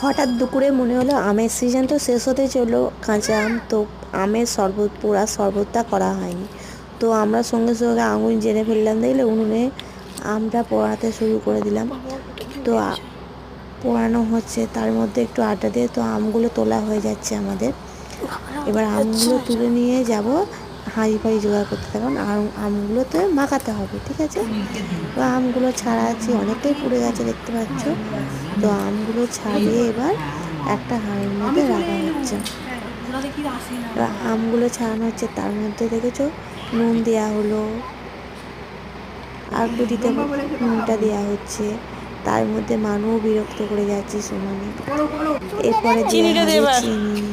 হঠাৎ দুপুরে মনে হলো আমের সিজন তো শেষ হতে চললো, কাঁচা আম তো আমের শরবত, পোড়া শরবতটা করা হয়নি। তো আমরা সঙ্গে সঙ্গে আঙুল জেনে ফেললাম, দেখলে উনুনে আমটা পোড়াতে শুরু করে দিলাম। তো পোড়ানো হচ্ছে, তার মধ্যে একটু আটা দিয়ে তো আমগুলো তোলা হয়ে যাচ্ছে আমাদের। এবার আমগুলো তুলে নিয়ে যাব হাঁড়ি ফাঁড়ি জোগাড় করতে, তখন আমগুলোতে মাখাতে হবে, ঠিক আছে। তো আমগুলো ছাড়াচ্ছি, অনেকটাই পুড়ে গেছে দেখতে পাচ্ছ। তো আমগুলো ছাড়িয়ে এবার একটা হাঁড়ির মধ্যে রাখা হচ্ছে। এবার আমগুলো ছাড়ানো হচ্ছে, তার মধ্যে দেখেছো নুন দেওয়া হলো, আর একটু দিতে নুনটা দেওয়া হচ্ছে। তার মধ্যে মানুও বিরক্ত করে যাচ্ছে সমানে। এরপরে দেওয়া হবে চিনি,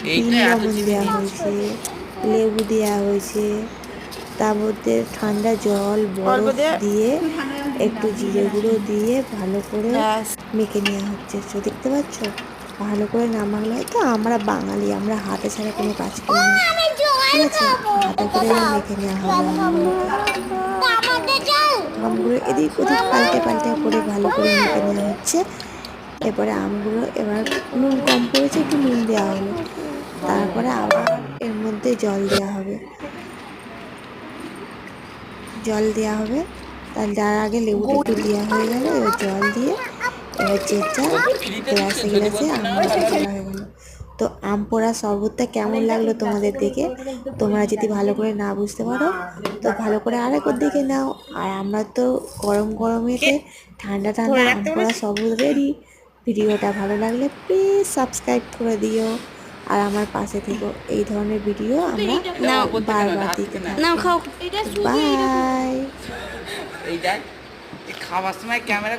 বিন লবণ দেওয়া হয়েছে, লেবু দেওয়া হয়েছে, তার মধ্যে ঠান্ডা জল বরফ দিয়ে একটু জিরে গুঁড়ো দিয়ে ভালো করে মেখে নেওয়া হচ্ছে। তো দেখতে পাচ্ছ, ভালো করে না মাখলে হয়তো, আমরা বাঙালি, আমরা হাতে ছাড়া কোনো কাজ করি না, ঠিক আছে। হাতে করে এবার মেখে নেওয়া হবে আমগুলো এদিক ওদিক পাল্টে পাল্টে করে ভালো করে মেখে নেওয়া হচ্ছে। এরপরে আমগুলো এবার নুন কম পড়েছে, একটু নুন দেওয়া হলো, তারপরে আবার এর মধ্যে জল দেওয়া হবে, জল দেওয়া হবে। তার আগে লেবুটা একটু দেওয়া হয়ে গেল, এবার জল দিয়ে এবার যে যার গ্লাসে গ্লাসে আমগুলো তোলা হয়ে গেল। তো আম পোড়া শরবতটা কেমন লাগলো তোমাদের দেখে? তোমরা যদি ভালো করে না বুঝতে পারো তো ভালো করে আরেকবার দেখে নাও। আর আমরা তো গরম গরমেতে ঠান্ডা ঠান্ডা আম পোড়া শরবত রেডি। ভিডিওটা ভালো লাগলে প্লিজ সাবস্ক্রাইব করে দিও, আর আমার পাশে থেকো। এই ধরনের ভিডিও আমরা বারবার দিতে থাকবো। বাই। এই দেখ, খাওয়ার সময় ক্যামেরা